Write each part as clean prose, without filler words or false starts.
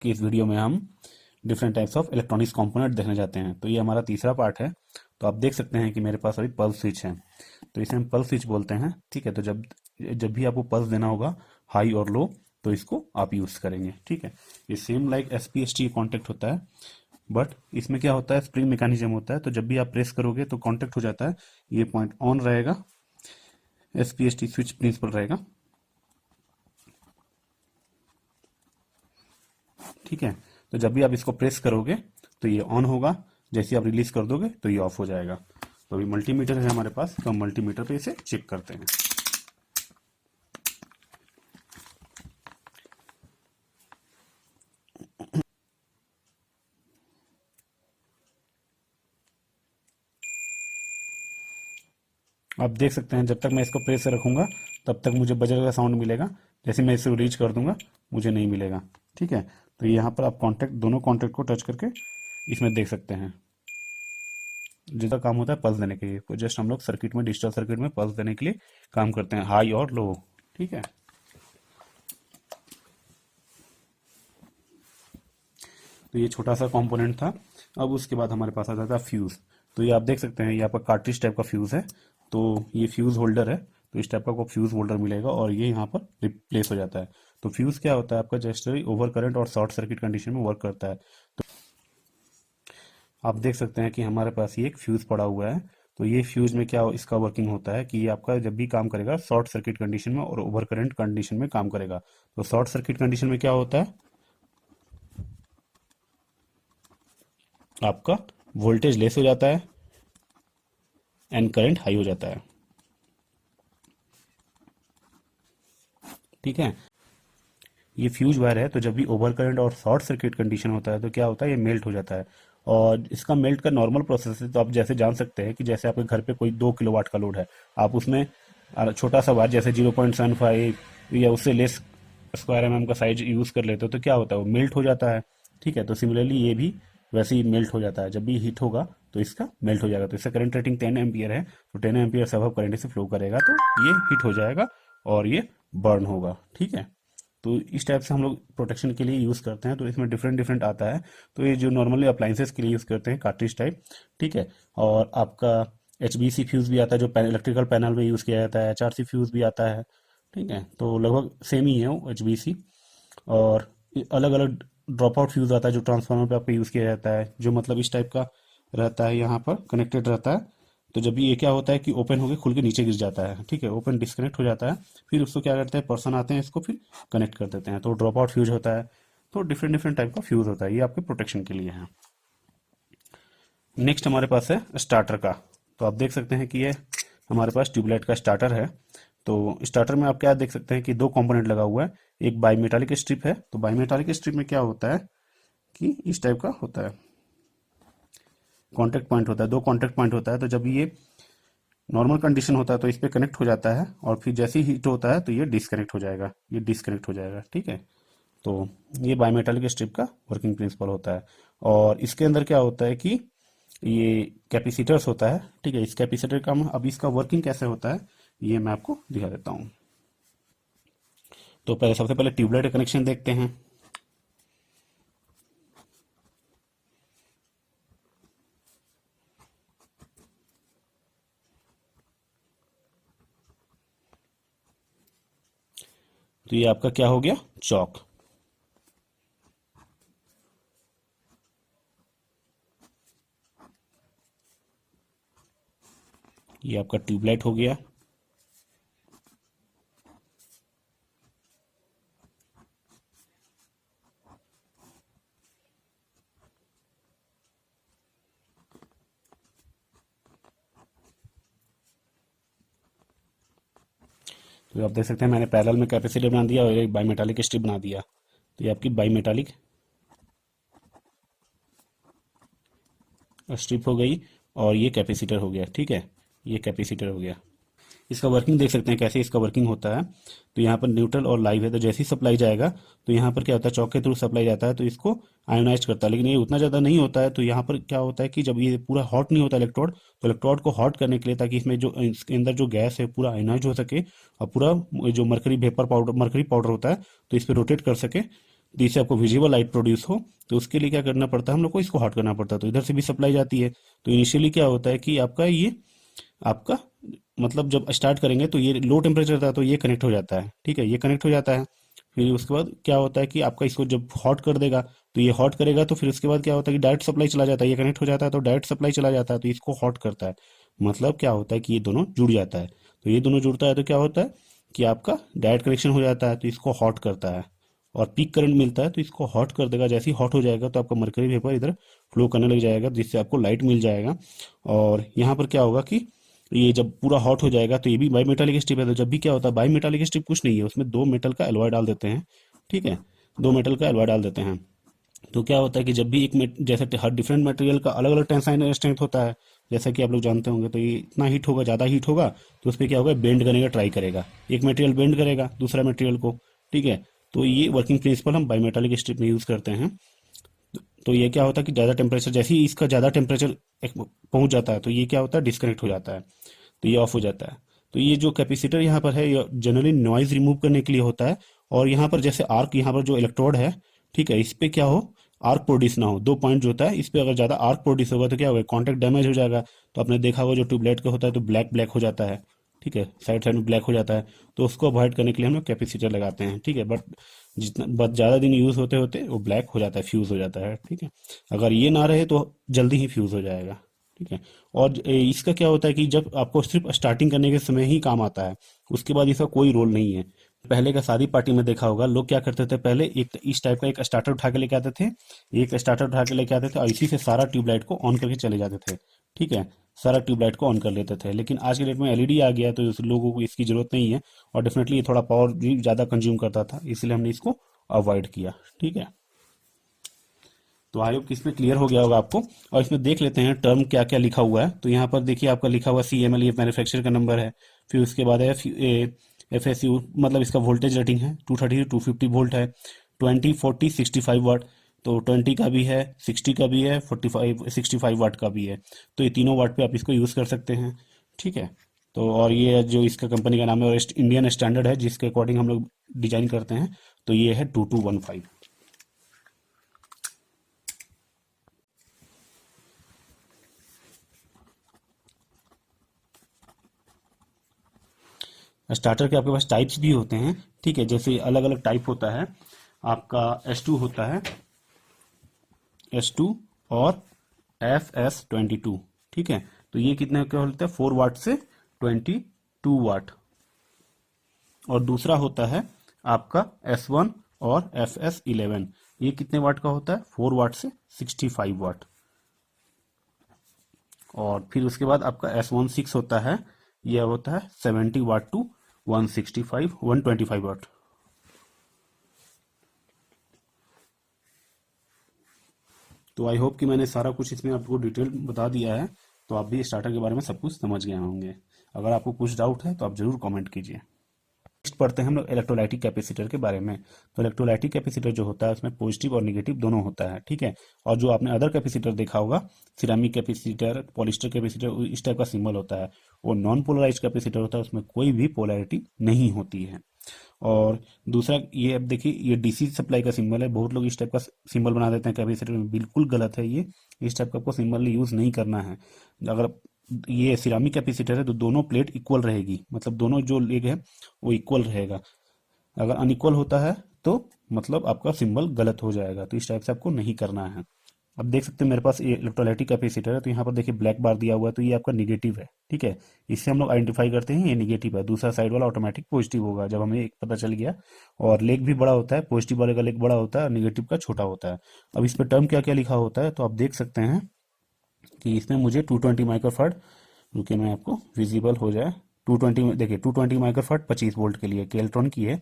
कि इस वीडियो में हम different types of electronics component देखने जाते हैं। तो ये हमारा तीसरा पार्ट है। तो आप देख सकते हैं कि मेरे पास अभी पल्स स्विच है, तो इसे हम पल्स स्विच बोलते हैं। ठीक है, तो जब जब भी आपको पल्स देना होगा हाई और लो, तो इसको आप यूज़ करेंगे। ठीक है, ये सेम लाइक एसपीएसटी कॉन्टेक्ट होता है, बट इसमें क्या होता है, स्प्रिंग मैकेनिज्म होता है। तो जब भी आप प्रेस करोगे तो कॉन्टेक्ट हो जाता है, ये पॉइंट ऑन रहेगा, एसपीएसटी स्विच प्रिंसिपल रहेगा। ठीक है, तो जब भी आप इसको प्रेस करोगे तो ये ऑन होगा, जैसे आप रिलीज कर दोगे तो ये ऑफ हो जाएगा। तो अभी मल्टीमीटर है हमारे पास, तो हम मल्टीमीटर पे इसे चेक करते हैं। आप देख सकते हैं जब तक मैं इसको प्रेस से रखूंगा तब तक मुझे बजर का साउंड मिलेगा, जैसे मैं इसे रीच कर दूंगा मुझे नहीं मिलेगा। ठीक है, तो यहाँ पर आप कॉन्टेक्ट, दोनों कॉन्टेक्ट को टच करके इसमें देख सकते हैं। जिसका काम होता है पल्स देने के लिए, तो जस्ट हम लोग सर्किट में, डिजिटल सर्किट में पल्स देने के लिए काम करते हैं, हाई और लो। ठीक है, तो ये छोटा सा कंपोनेंट था। अब उसके बाद हमारे पास आ जाता है फ्यूज। तो ये आप देख सकते हैं, ये आपका कार्ट्रिज टाइप का फ्यूज है। तो ये फ्यूज होल्डर है, तो इस टाइप का आपको फ्यूज होल्डर मिलेगा और ये यहाँ पर रिप्लेस हो जाता है। तो फ्यूज क्या होता है, आपका जस्ट ओवर करंट और शॉर्ट सर्किट कंडीशन में वर्क करता है। तो आप देख सकते हैं कि हमारे पास ये एक फ्यूज पड़ा हुआ है। तो ये फ्यूज में क्या इसका वर्किंग होता है कि ये आपका जब भी काम करेगा शॉर्ट सर्किट कंडीशन में और ओवर करंट कंडीशन में काम करेगा। तो शॉर्ट सर्किट कंडीशन में क्या होता है, आपका वोल्टेज लेस हो जाता है एंड करंट हाई हो जाता है। ठीक है, ये फ्यूज वायर है, तो जब भी ओवर करंट और शॉर्ट सर्किट कंडीशन होता है तो क्या होता है, ये मेल्ट हो जाता है। और इसका मेल्ट का नॉर्मल प्रोसेस है। तो आप जैसे जान सकते हैं कि जैसे आपके घर पे कोई 2 किलोवाट का लोड है, आप उसमें छोटा सा वायर जैसे 0.75 या उससे लेस स्क्वायर एम का साइज यूज कर लेते हो, तो क्या होता है, वो मेल्ट हो जाता है। ठीक है, तो सिमिलरली ये भी वैसे ही मेल्ट हो जाता है। जब भी हीट होगा तो इसका मेल्ट हो जाएगा। तो इसका करंट रेटिंग 10 एम्पियर है, तो 10 एम्पियर से अब करंट से फ्लो करेगा तो ये हीट हो जाएगा और ये बर्न होगा। ठीक है, तो इस टाइप से हम लोग प्रोटेक्शन के लिए यूज़ करते हैं। तो इसमें डिफरेंट डिफरेंट आता है। तो ये जो नॉर्मली अप्लाइंसेस के लिए यूज़ करते हैं, कार्ट्रिज टाइप। ठीक है, और आपका HBC फ्यूज़ भी आता है जो इलेक्ट्रिकल पैनल में यूज़ किया जाता है, HRC फ्यूज़ भी आता है। ठीक है, तो लगभग सेम ही है वो HBC। और अलग अलग ड्रॉप आउट फ्यूज़ आता है जो ट्रांसफार्मर पे आपको यूज़ किया जाता है, जो मतलब इस टाइप का रहता है, यहाँ पर कनेक्टेड रहता है। तो जब भी ये क्या होता है कि ओपन होकर खुल के नीचे गिर जाता है। ठीक है, ओपन डिस्कनेक्ट हो जाता है, फिर उसको क्या करते हैं, पर्सन आते हैं, इसको फिर कनेक्ट कर देते हैं, तो ड्रॉप आउट फ्यूज होता है। तो डिफरेंट डिफरेंट टाइप का फ्यूज होता है, ये आपके प्रोटेक्शन के लिए है। नेक्स्ट हमारे पास है स्टार्टर का। तो आप देख सकते हैं कि ये हमारे पास ट्यूबलाइट का स्टार्टर है। तो स्टार्टर में आप क्या देख सकते हैं कि 2 कंपोनेंट लगा हुआ है। एक बाईमेटालिक स्ट्रिप है। तो बाईमेटालिक स्ट्रिप में क्या होता है कि इस टाइप का होता है, कॉन्टेक्ट पॉइंट होता है, 2 कॉन्टेक्ट पॉइंट होता है। तो जब ये नॉर्मल कंडीशन होता है तो इस पे कनेक्ट हो जाता है, और फिर जैसे ही हीट होता है तो ये डिस्कनेक्ट हो जाएगा, ये डिस्कनेक्ट हो जाएगा। ठीक है, तो ये बायोमेटालिक स्ट्रिप का वर्किंग प्रिंसिपल होता है। और इसके अंदर क्या होता है कि ये कैपेसिटर्स होता है। ठीक है, इस कैपेसिटर का अब इसका वर्किंग कैसे होता है ये मैं आपको दिखा देता हूँ। तो पहले सबसे पहले ट्यूबलाइट का कनेक्शन देखते हैं। तो ये आपका क्या हो गया, चौक। ये आपका ट्यूबलाइट हो गया। तो आप देख सकते हैं मैंने पैरेलल में कैपेसिटर बना दिया और एक बाईमेटालिक स्ट्रिप बना दिया। तो ये आपकी बाईमेटालिक स्ट्रिप हो गई और ये कैपेसिटर हो गया। ठीक है, ये कैपेसिटर हो गया। इसका वर्किंग देख सकते हैं कैसे इसका वर्किंग होता है। तो यहाँ पर न्यूट्रल और लाइव है, तो जैसे ही सप्लाई जाएगा तो यहाँ पर क्या होता है, चौक के थ्रू सप्लाई जाता है तो इसको आयोनाइज करता है, लेकिन ये उतना ज़्यादा नहीं होता है। तो यहाँ पर क्या होता है कि जब ये पूरा हॉट नहीं होता इलेक्ट्रोड, तो इलेक्ट्रोड को हॉट करने के लिए, ताकि इसमें जो इसके अंदर जो गैस है पूरा आयोनाइज हो सके और पूरा जो mercury vapour powder, mercury powder होता है, तो इस पर रोटेट कर सके, तो इससे आपको विजिबल लाइट प्रोड्यूस हो, तो उसके लिए क्या करना पड़ता है हम लोग को, इसको हॉट करना पड़ता है। तो इधर से भी सप्लाई जाती है। तो इनिशियली क्या होता है कि आपका मतलब जब स्टार्ट करेंगे तो ये लो टेम्परेचर था, तो ये कनेक्ट हो जाता है, ठीक है, ये कनेक्ट हो जाता है। फिर उसके बाद क्या होता है कि आपका इसको जब हॉट कर देगा, तो ये हॉट करेगा, तो फिर उसके बाद क्या होता है कि डायरेक्ट सप्लाई चला जाता है, ये कनेक्ट हो जाता है तो डायरेक्ट सप्लाई चला जाता है, तो इसको हॉट करता है। मतलब क्या होता है कि ये दोनों जुड़ जाता है। तो ये दोनों जुड़ता है तो क्या होता है कि आपका डायरेक्ट कनेक्शन हो जाता है, तो इसको हॉट करता है। और पीक करंट मिलता है तो इसको हॉट कर देगा। जैसे ही हॉट हो जाएगा तो आपका मरकरी वेपर इधर फ्लो करने लग जाएगा, जिससे आपको लाइट मिल जाएगा। और यहाँ पर क्या होगा कि ये जब पूरा हॉट हो जाएगा, तो ये भी बाई मेटालिक स्ट्रिप है। तो जब भी क्या होता है, बाई मेटालिक स्ट्रिप कुछ नहीं है, उसमें दो मेटल का एलॉय डाल देते हैं, ठीक है, दो मेटल का एलॉय डाल देते हैं। तो क्या होता है कि जब भी जैसे हर डिफरेंट मटेरियल का अलग अलग टेंसाइल स्ट्रेंथ होता है, जैसा कि आप लोग जानते होंगे। तो ये इतना हीट होगा, ज़्यादा हीट होगा, तो उस पर क्या होगा, बेंड करने का ट्राई करेगा, एक मटेरियल बेंड करेगा दूसरा मटेरियल को, ठीक है। तो ये वर्किंग प्रिंसिपल हम बाई मेटालिक स्ट्रिप में यूज़ करते हैं। तो ये क्या होता है कि ज़्यादा टेम्परेचर, जैसे ही इसका ज़्यादा टेम्परेचर पहुंच जाता है, तो ये क्या होता है, डिस्कनेक्ट हो जाता है, तो ये ऑफ हो जाता है। तो ये जो कैपेसिटर यहाँ पर है, ये जनरली नॉइज रिमूव करने के लिए होता है। और यहाँ पर जैसे आर्क, यहाँ पर जो इलेक्ट्रोड है, ठीक है, इस पे क्या हो, आर्क प्रोड्यूस ना हो। दो पॉइंट जो होता है, इस पे अगर ज़्यादा आर्क प्रोड्यूस होगा तो क्या होगा, कॉन्टैक्ट डैमेज हो जाएगा। तो आपने देखा होगा जो ट्यूबलाइट का होता है तो ब्लैक ब्लैक हो जाता है, ठीक है, साइड साइड में ब्लैक हो जाता है। तो उसको अवॉइड करने के लिए हम लोग कैपेसिटर लगाते हैं, ठीक है। बट जितना बस ज़्यादा दिन यूज़ होते होते वो ब्लैक हो जाता है, फ्यूज़ हो जाता है, ठीक है। अगर ये ना रहे तो जल्दी ही फ्यूज़ हो जाएगा, ठीक है। और इसका क्या होता है कि जब आपको सिर्फ स्टार्टिंग करने के समय ही काम आता है, उसके बाद इसका कोई रोल नहीं है। पहले का शादी पार्टी में देखा होगा, लोग क्या करते थे, पहले एक इस टाइप का एक स्टार्टर उठा के लेके आते थे, एक स्टार्टर उठा के लेके आते थे, और इसी से सारा ट्यूबलाइट को ऑन करके चले जाते थे, ठीक है, सारा ट्यूबलाइट को ऑन कर लेते थे। लेकिन आज के डेट में एलईडी आ गया, तो लोगों को इसकी जरूरत नहीं है। और डेफिनेटली ये थोड़ा पावर भी ज़्यादा कंज्यूम करता था, इसलिए हमने इसको अवॉइड किया, ठीक है। तो आई होप कि इसमें क्लियर हो गया होगा आपको। और इसमें देख लेते हैं टर्म क्या क्या लिखा हुआ है। तो यहाँ पर देखिए आपका लिखा हुआ CML, ये मैन्युफैक्चरर का नंबर है। फिर उसके बाद है FSU, मतलब इसका वोल्टेज रेटिंग है 230 से 250 वोल्ट है, 20 40 65 वाट। तो 20 का भी है, 60 का भी है, 45 65 वाट का भी है। तो ये तीनों वाट पे आप इसको यूज़ कर सकते हैं, ठीक है। तो और ये जो इसका कंपनी का नाम है, और इंडियन स्टैंडर्ड है जिसके अकॉर्डिंग हम लोग डिजाइन करते हैं। तो ये है 2215। स्टार्टर के आपके पास टाइप्स भी होते हैं, ठीक है, जैसे अलग अलग टाइप होता है। आपका S2 होता है, S2 और FS22, ठीक है। तो ये कितने का होता है, 4 वाट से 22 वाट। और दूसरा होता है आपका S1 और FS11, ये कितने वाट का होता है, 4 वाट से 65 वाट। और फिर उसके बाद आपका S16 होता है, यह होता है 70 वाट टू 125 तो आई होप कि मैंने सारा कुछ इसमें आपको डिटेल बता दिया है। तो आप भी स्टार्टर के बारे में सब कुछ समझ गए होंगे। अगर आपको कुछ डाउट है तो आप जरूर कमेंट कीजिए। नेक्स्ट पढ़ते हैं हम लोग इलेक्ट्रोलाइटिक कैपेसिटर के बारे में। तो इलेक्ट्रोलाइटिक कैपेसिटर जो होता है उसमें पॉजिटिव और निगेटिव दोनों होता है, ठीक है। और जो आपने अदर कैपेसिटर देखा होगा, सिरामिक कैपेसिटर, पॉलिस्टर कैपेसिटर, इस टाइप का सिंबल होता है, वो नॉन पोलराइज कैपेसिटर होता है, उसमें कोई भी पोलैरिटी नहीं होती है। और दूसरा ये, अब देखिए, ये डीसी सप्लाई का सिंबल है। बहुत लोग इस टाइप का सिंबल बना देते हैं कैपेसिटर में, बिल्कुल गलत है ये। इस टाइप का आपको सिंबल यूज नहीं करना है। अगर ये सिरामिक कैपेसिटर है तो दोनों प्लेट इक्वल रहेगी, मतलब दोनों जो लेग है वो इक्वल रहेगा। अगर अनइक्वल होता है तो मतलब आपका सिंबल गलत हो जाएगा। तो इस टाइप से आपको नहीं करना है। अब देख सकते हैं मेरे पास ये इलेक्ट्रोलाइटिक कैपेसिटर है, तो यहाँ पर देखिए ब्लैक बार दिया हुआ है, तो ये आपका निगेटिव है, ठीक है। इससे हम लोग आइडेंटिफाई करते हैं ये निगेटिव है। दूसरा साइड वाला ऑटोमेटिक पॉजिटिव होगा जब हमें एक पता चल गया। और लेग भी बड़ा होता है, पॉजिटिव वाले का लेग बड़ा होता है और निगेटिव का छोटा होता है। अब इस पर टर्म क्या क्या लिखा होता है तो आप देख सकते हैं कि इसमें मुझे 220 माइक्रोफार्ड, रुके मैं आपको विजिबल हो जाए, 220, देखिए 220 माइक्रोफार्ड 25 वोल्ट के लिए, केल्ट्रॉन की है।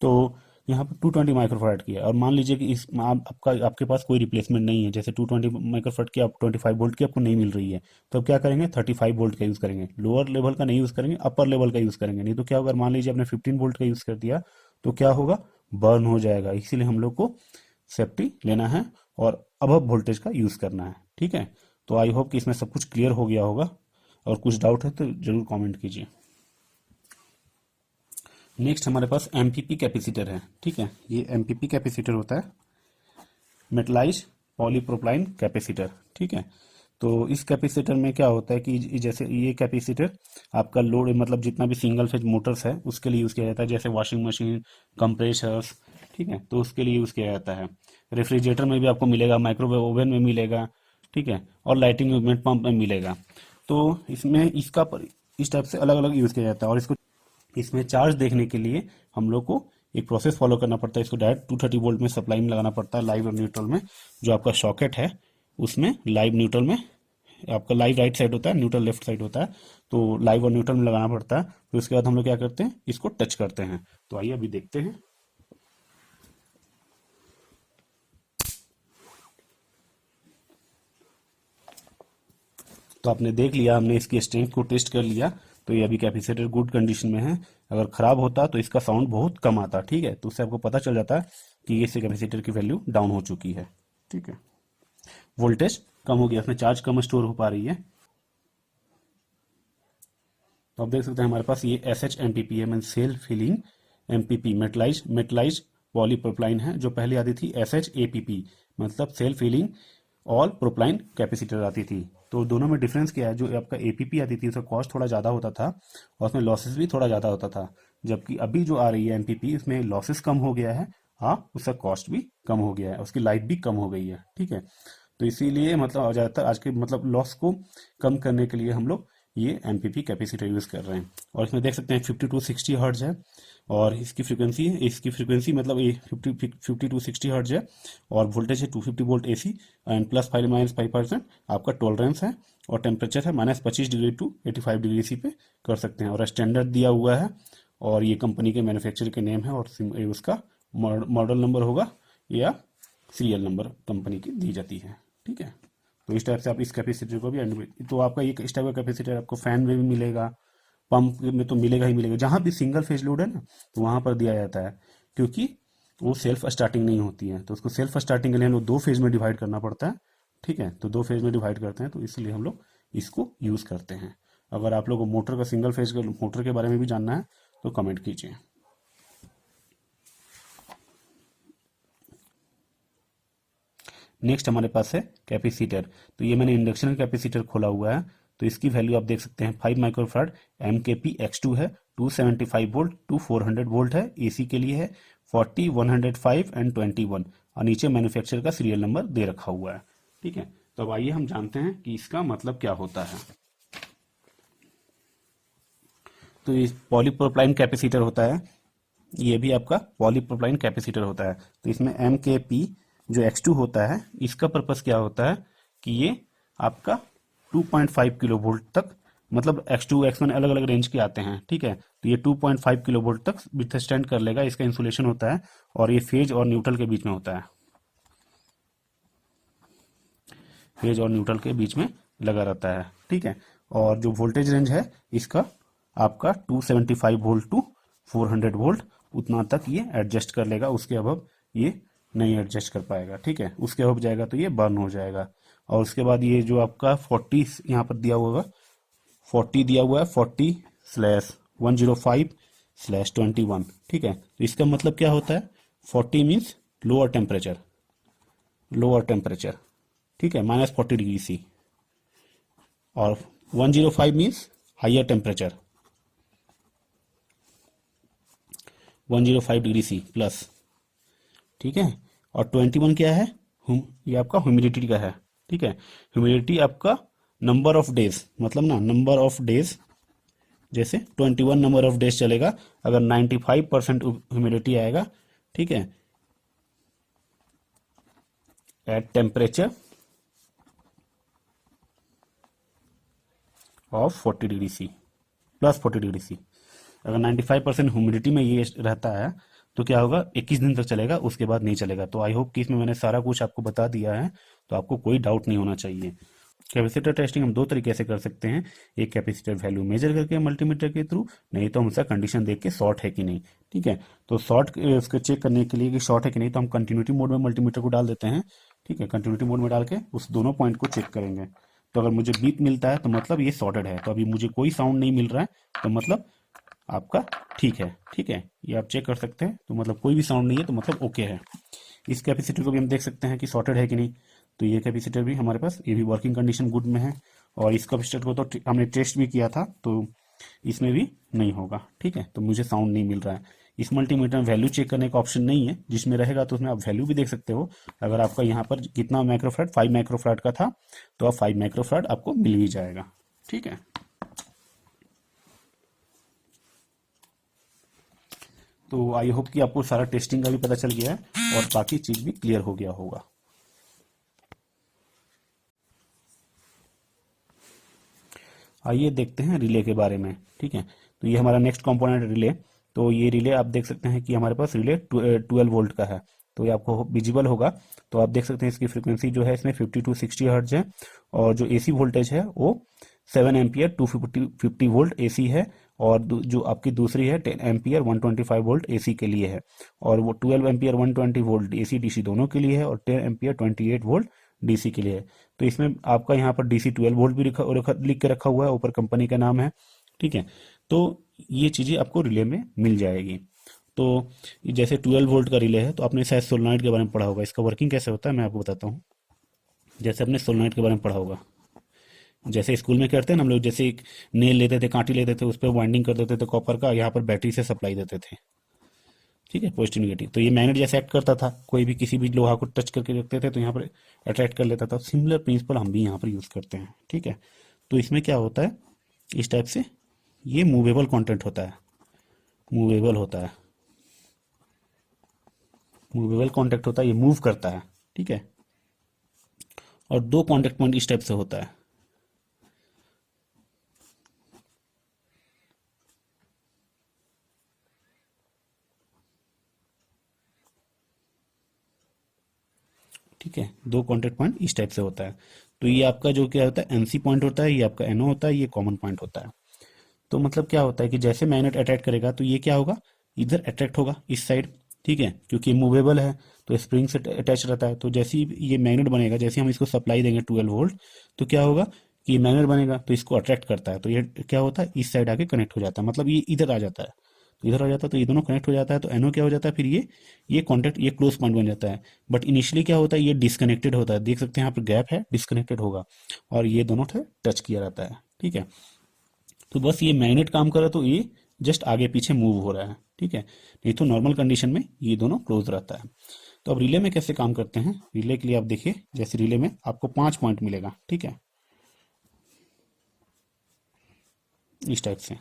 तो यहाँ पर 220 माइक्रोफार्ड की है। और मान लीजिए कि इस आपके पास कोई रिप्लेसमेंट नहीं है, जैसे 220 माइक्रोफार्ड की आप 25 वोल्ट की आपको नहीं मिल रही है, तो अब क्या करेंगे, 35 वोल्ट का यूज़ करेंगे। लोअर लेवल का नहीं यूज़ करेंगे, अपर लेवल का यूज़ करेंगे। नहीं तो क्या होगा, मान लीजिए आपने 15 वोल्ट का यूज़ कर दिया तो क्या होगा, बर्न हो जाएगा। इसीलिए हम लोग को सेफ्टी लेना है और अबव वोल्टेज का यूज़ करना है, ठीक है। तो आई होप कि इसमें सब कुछ क्लियर हो गया होगा। और कुछ डाउट है तो जरूर कमेंट कीजिए। नेक्स्ट हमारे पास एमपीपी कैपेसिटर है। ठीक है, ये एमपीपी कैपेसिटर होता है, मेटलाइज पॉलीप्रोपाइन कैपेसिटर। ठीक है, तो इस कैपेसिटर में क्या होता है कि जैसे ये कैपेसिटर आपका लोड मतलब जितना भी सिंगल फेज मोटर्स है उसके लिए यूज़ किया जाता है, जैसे वॉशिंग मशीन, कंप्रेशर्स। ठीक है, तो उसके लिए यूज़ किया जाता है। रेफ्रिजरेटर में भी आपको मिलेगा, माइक्रोवेव ओवन में मिलेगा। ठीक है, और लाइटिंग मूवमेंट पंप में मिलेगा। तो इसमें इस टाइप से अलग अलग यूज़ किया जाता है। और इसको इसमें चार्ज देखने के लिए हम लोग को एक प्रोसेस फॉलो करना पड़ता है। इसको डायरेक्ट 230 वोल्ट में सप्लाई में लगाना पड़ता है, लाइव और न्यूट्रल में। जो आपका सॉकेट है उसमें लाइव न्यूट्रल में, आपका लाइव राइट साइड होता है, न्यूट्रल लेफ्ट साइड होता है, तो लाइव और न्यूट्रल में लगाना पड़ता है। फिर उसके बाद हम लोग क्या करते हैं, इसको टच करते हैं। तो आइए अभी देखते हैं। तो आपने देख लिया, हमने इसकी स्ट्रेंथ को टेस्ट कर लिया। तो ये अभी कैपेसिटर गुड कंडीशन में है। अगर खराब होता तो इसका साउंड बहुत कम आता। ठीक है, तो उससे आपको पता चल जाता है कि ये इस कैपेसिटर की वैल्यू डाउन हो चुकी है। ठीक है, वोल्टेज कम हो गया, इसमें चार्ज कम स्टोर हो पा रही है। तो आप देख सकते हैं हमारे पास ये S H M P P है, mean self healing MPP metallized polypropylene है। जो पहले आती थी S H A P P, मतलब self healing all propylene capacitor आती थी। तो दोनों में डिफरेंस क्या है, जो आपका एपीपी आती थी उसका कॉस्ट थोड़ा ज़्यादा होता था और उसमें लॉसेस भी थोड़ा ज़्यादा होता था। जबकि अभी जो आ रही है एमपीपी, इसमें लॉसेस कम हो गया है, हाँ उसका कॉस्ट भी कम हो गया है, उसकी लाइफ भी कम हो गई है। ठीक है, तो इसीलिए मतलब ज़्यादातर आज के मतलब लॉस को कम करने के लिए हम लोग ये एमपीपी कैपेसिटर यूज़ कर रहे हैं। और इसमें देख सकते हैं 50 to 60 हर्ट्ज है, और इसकी फ्रिक्वेंसी मतलब ये 50 to 60 हर्ट्ज है। और वोल्टेज है 250 वोल्ट एसी, एंड +5 - 5% आपका टॉलरेंस है। और टेम्परेचर है -25 डिग्री टू 85 डिग्री सी पे कर सकते हैं। और स्टैंडर्ड दिया हुआ है, और ये कंपनी के मैन्युफैक्चरर के नेम है, और ये उसका मॉडल नंबर होगा या सीरियल नंबर कंपनी की दी जाती है। ठीक है, तो इस टाइप से आप इस कैपेसिटर को भी तो आपका ये इस टाइप का कैपेसिटर आपको फैन में भी मिलेगा, पंप में तो मिलेगा ही मिलेगा। जहाँ भी सिंगल फेज लोड है ना, तो वहाँ पर दिया जाता है, क्योंकि वो सेल्फ स्टार्टिंग नहीं होती है। तो उसको सेल्फ स्टार्टिंग के लिए हम लोग 2 फेज में डिवाइड करना पड़ता है। ठीक है, तो 2 फेज में डिवाइड करते हैं, तो इसलिए हम लोग इसको यूज़ करते हैं। अगर आप लोग को मोटर का सिंगल फेज का मोटर के बारे में भी जानना है तो कमेंट कीजिए। नेक्स्ट हमारे पास है कैपेसिटर। तो ये मैंने इंडक्शन कैपेसिटर खोला हुआ है। तो इसकी वैल्यू आप देख सकते हैं 5 माइक्रोफैराड MkP X2 है, 275 वोल्ट टू 400 वोल्ट है। एसी के लिए है 40, 105 एंड 21। और नीचे मैन्युफैक्चरर का सीरियल नंबर दे रखा हुआ है। ठीक है, तो अब आइए हम जानते हैं कि इसका मतलब क्या होता है। तो ये पॉलीप्रोपाइन कैपेसिटर होता है, ये भी आपका पॉलीप्रोपाइन कैपेसिटर होता है। तो इसमें MkP जो X2 होता है, इसका पर्पस क्या होता है कि ये आपका 2.5 किलो वोल्ट तक, मतलब X2 X1 अलग अलग रेंज के आते हैं। ठीक है, तो ये 2.5 किलो वोल्ट तक विथस्टैंड कर लेगा। इसका इंसुलेशन होता है, और ये फेज और न्यूट्रल के बीच में होता है, फेज और न्यूट्रल के बीच में लगा रहता है। ठीक है, और जो वोल्टेज रेंज है इसका आपका 275 वोल्ट टू 400 वोल्ट, उतना तक ये एडजस्ट कर लेगा। उसके अबव ये नहीं एडजस्ट कर पाएगा। ठीक है, उसके अबव जाएगा तो ये बर्न हो जाएगा। और उसके बाद ये जो आपका 40 यहाँ पर दिया हुआ 40 दिया हुआ है, 40/105/21। ठीक है, तो इसका मतलब क्या होता है, 40 means lower temperature, lower temperature. ठीक है, -40 डिग्री सी। और 105 means higher temperature, 105 degree C plus. ठीक है, और 21 क्या है, ये आपका ह्यूमिडिटी का है। ठीक है, ह्यूमिडिटी आपका नंबर ऑफ डेज, मतलब ना नंबर ऑफ डेज, जैसे 21 नंबर ऑफ डेज चलेगा अगर 95% ह्यूमिडिटी आएगा। ठीक है, at temperature of 40 degree C, +40 degree C. अगर 95% ह्यूमिडिटी में ये रहता है तो क्या होगा, 21 दिन तक चलेगा, उसके बाद नहीं चलेगा। तो आई होप कि इसमें मैंने सारा कुछ आपको बता दिया है, तो आपको कोई डाउट नहीं होना चाहिए। कैपेसिटर टेस्टिंग हम 2 तरीके से कर सकते हैं, एक कैपेसिटर वैल्यू मेजर करके मल्टीमीटर के थ्रू, नहीं तो हम उसका कंडीशन देख के शॉर्ट है कि नहीं। ठीक है, तो शॉर्ट उसको चेक करने के लिए कि शॉर्ट है कि नहीं, तो हम कंटिन्यूटी मोड में मल्टीमीटर को डाल देते हैं। ठीक है, कंटिन्यूटी मोड में डाल के उस दोनों पॉइंट को चेक करेंगे। तो अगर मुझे बीप मिलता है तो मतलब ये शॉर्टेड है। तो अभी मुझे कोई साउंड नहीं मिल रहा है, तो मतलब आपका ठीक है। ठीक है, ये आप चेक कर सकते हैं। तो मतलब कोई भी साउंड नहीं है तो मतलब ओके है। इस कैपेसिटर को भी हम देख सकते हैं कि सॉर्टेड है कि नहीं। तो ये कैपेसिटर भी हमारे पास, ये भी वर्किंग कंडीशन गुड में है। और इस कैपेसिटर को तो हमने टेस्ट भी किया था, तो इसमें भी नहीं होगा। ठीक है, तो मुझे साउंड नहीं मिल रहा है। इस मल्टीमीटर में वैल्यू चेक करने का ऑप्शन नहीं है, जिसमें रहेगा तो उसमें आप वैल्यू भी देख सकते हो। अगर आपका यहाँ पर कितना माइक्रोफैराड, 5 माइक्रोफैराड का था, तो आप 5 माइक्रोफैराड आपको मिल ही जाएगा। ठीक है, तो आई होप कि आपको सारा टेस्टिंग का भी पता चल गया है और बाकी चीज भी क्लियर हो गया होगा। आइए देखते हैं रिले के बारे में। ठीक है, तो ये हमारा नेक्स्ट कंपोनेंट रिले। तो ये रिले आप देख सकते हैं कि हमारे पास रिले 12 वोल्ट का है। तो ये आपको विजिबल होगा। तो आप देख सकते हैं इसकी फ्रीक्वेंसी जो है इसमें 50 to 60 हर्ट्ज है। और जो एसी वोल्टेज है वो 7 एम्पियर 250 वोल्ट एसी है। और जो आपकी दूसरी है 10 एम्पियर 125 वोल्ट एसी के लिए है। और वो 12 एम्पियर 120 वोल्ट एसी डीसी दोनों के लिए है। और 10 एम्पियर 28 वोल्ट डीसी के लिए है। तो इसमें आपका यहाँ पर डीसी 12 वोल्ट भी लिख के रखा हुआ है, ऊपर कंपनी का नाम है। ठीक है, तो ये चीज़ें आपको रिले में मिल जाएगी। तो जैसे 12 वोल्ट का रिले है, तो आपने शायद सोलनॉइड के बारे में पढ़ा होगा। इसका वर्किंग कैसे होता है मैं आपको बताता हूँ। जैसे आपने सोलनॉइड के बारे में पढ़ा होगा, जैसे स्कूल में करते हैं ना हम लोग, जैसे एक नेल लेते थे, कांटी लेते थे, उस पर वाइंडिंग कर देते थे कॉपर का, यहाँ पर बैटरी से सप्लाई देते थे। ठीक है, पॉजिटिव नेगेटिव। तो ये मैग्नेट जैसे एक्ट करता था, कोई भी किसी भी लोहा को टच करके रखते थे तो यहाँ पर अट्रैक्ट कर लेता था। सिमिलर प्रिंसिपल हम भी यहाँ पर यूज़ करते हैं। ठीक है, तो इसमें क्या होता है, इस टाइप से ये मूवेबल कंटेंट होता है, मूवेबल होता है, मूवेबल कॉन्टेक्ट होता है, ये मूव करता है। ठीक है, और दो कॉन्टेक्ट पॉइंट इस टाइप से होता है। ठीक है, दो कॉन्टेक्ट पॉइंट इस टाइप से होता है। तो ये आपका जो क्या होता है एनसी पॉइंट होता है, ये आपका एनओ होता है, ये कॉमन पॉइंट होता है। तो मतलब क्या होता है कि जैसे मैग्नेट अट्रैक्ट करेगा तो ये क्या होगा, इधर अट्रैक्ट होगा इस साइड। ठीक है, क्योंकि मूवेबल है तो स्प्रिंग से अटैच रहता है। तो जैसे ही ये मैग्नेट बनेगा, जैसे हम इसको सप्लाई देंगे 12 वोल्ट, तो क्या होगा कि ये मैग्नेट बनेगा तो इसको अट्रैक्ट करता है। तो ये क्या होता है, इस साइड आके कनेक्ट हो जाता है, मतलब ये इधर आ जाता है। तो इधर आ जाता है तो ये दोनों कनेक्ट हो जाता है। तो एनओ क्या हो जाता है, फिर ये कॉन्टेक्ट, ये क्लोज पॉइंट बन जाता है। बट इनिशियली क्या होता है, ये डिस्कनेक्टेड होता है। देख सकते हैं यहाँ पर गैप है, डिस्कनेक्टेड होगा। और ये दोनों से टच किया रहता है। ठीक है, तो बस ये मैग्नेट काम कर रहा है तो ये जस्ट आगे पीछे मूव हो रहा है। ठीक है, नहीं तो नॉर्मल कंडीशन में ये दोनों क्लोज रहता है। तो अब रिले में कैसे काम करते हैं, रिले के लिए आप देखिए, जैसे रिले में आपको 5 पॉइंट मिलेगा। ठीक है, इस टाइप से।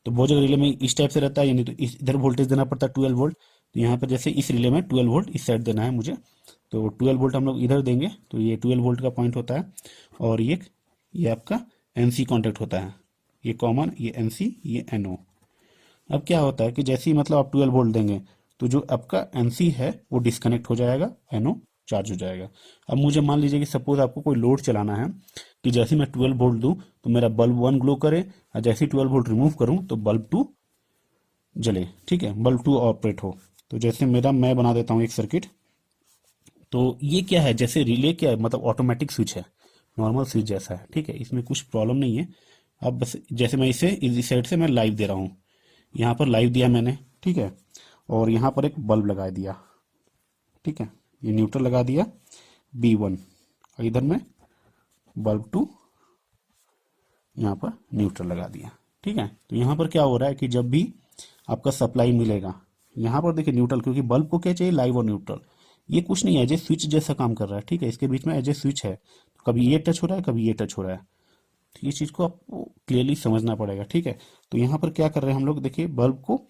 तो बहुत जगह रिले में इस टाइप से रहता है, यानी तो इधर वोल्टेज देना पड़ता है 12 वोल्ट। तो यहाँ पर जैसे इस रिले में 12 वोल्ट इस साइड देना है मुझे, तो 12 वोल्ट हम लोग इधर देंगे। तो ये 12 वोल्ट का पॉइंट होता है। और ये आपका एनसी कॉन्टेक्ट होता है, ये कॉमन, ये एनसी, ये एनओ। अब क्या होता है कि जैसे ही मतलब आप 12 वोल्ट देंगे तो जो आपका एनसी है वो डिस्कनेक्ट हो जाएगा, एनओ चार्ज हो जाएगा। अब मुझे मान लीजिए कि सपोज आपको कोई लोड चलाना है, कि जैसे मैं 12 वोल्ट दूं तो मेरा बल्ब 1 ग्लो करे, और जैसे ही 12 वोल्ट रिमूव करूं तो बल्ब 2 जले। ठीक है, बल्ब 2 ऑपरेट हो। तो जैसे मैं बना देता हूँ एक सर्किट। तो ये क्या है, जैसे रिले क्या है, मतलब ऑटोमेटिक स्विच है, नॉर्मल स्विच जैसा है। ठीक है, इसमें कुछ प्रॉब्लम नहीं है। अब बस जैसे मैं इसे इस साइड से मैं लाइव दे रहा हूँ, यहाँ पर लाइव दिया मैंने। ठीक है, और यहाँ पर एक बल्ब लगा दिया। ठीक है, ये न्यूट्रल लगा दिया B1, और इधर में बल्ब 2 यहाँ पर न्यूट्रल लगा दिया। ठीक है, तो यहाँ पर क्या हो रहा है कि जब भी आपका सप्लाई मिलेगा, यहाँ पर देखिए न्यूट्रल, क्योंकि बल्ब को क्या चाहिए, लाइव और न्यूट्रल। ये कुछ नहीं है, एज ए स्विच जैसा काम कर रहा है। ठीक है, इसके बीच में एज ए स्विच है, तो कभी ये टच हो रहा है, कभी ये टच हो रहा है। तो ये चीज़ को आपको क्लियरली समझना पड़ेगा। ठीक है, तो यहाँ पर क्या कर रहे हैं हम लोग, देखिए बल्ब को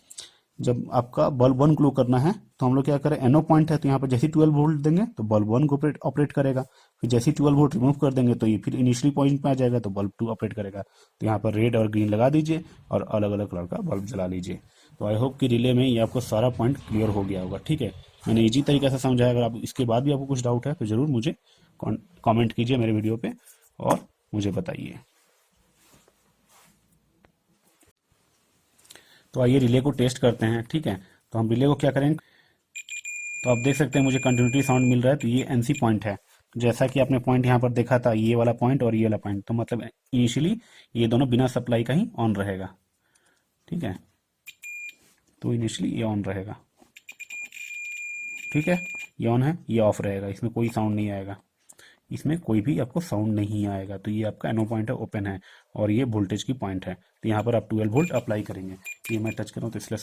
जब आपका बल्ब 1 ग्लो करना है तो हम लोग क्या करें, एनओ पॉइंट है तो यहाँ पर जैसे 12 वोल्ट देंगे तो बल्ब 1 को ऑपरेट करेगा। फिर जैसे 12 वोल्ट रिमूव कर देंगे तो ये फिर इनिशियली पॉइंट पे आ जाएगा, तो बल्ब 2 ऑपरेट करेगा। तो यहाँ पर रेड और ग्रीन लगा दीजिए और अलग अलग कलर का बल्ब जला लीजिए। तो आई होप कि रिले में ये आपको सारा पॉइंट क्लियर हो गया होगा। ठीक है, मैंने इजी तरीके से समझाया। अगर आप इसके बाद भी आपको कुछ डाउट है तो ज़रूर मुझे कॉमेंट कीजिए मेरे वीडियो पे और मुझे बताइए। तो आइए रिले को टेस्ट करते हैं। ठीक है, तो हम रिले को क्या करेंगे, तो आप देख सकते हैं मुझे कंटिन्यूटी साउंड मिल रहा है। तो ये एनसी पॉइंट है, जैसा कि आपने पॉइंट यहाँ पर देखा था, ये वाला पॉइंट और ये वाला पॉइंट। तो मतलब इनिशियली ये दोनों बिना सप्लाई का ही ऑन रहेगा। ठीक है, तो इनिशियली ये ऑन रहेगा। ठीक है, ये ऑन है, ये ऑफ रहेगा, इसमें कोई साउंड नहीं आएगा, इसमें कोई भी आपको साउंड नहीं आएगा। तो ये आपका NO पॉइंट है, ओपन है, और ये वोल्टेज की पॉइंट है। तो यहाँ पर आप 12 वोल्ट अप्लाई करेंगे। ये मैं टच करूँ तो इसलिए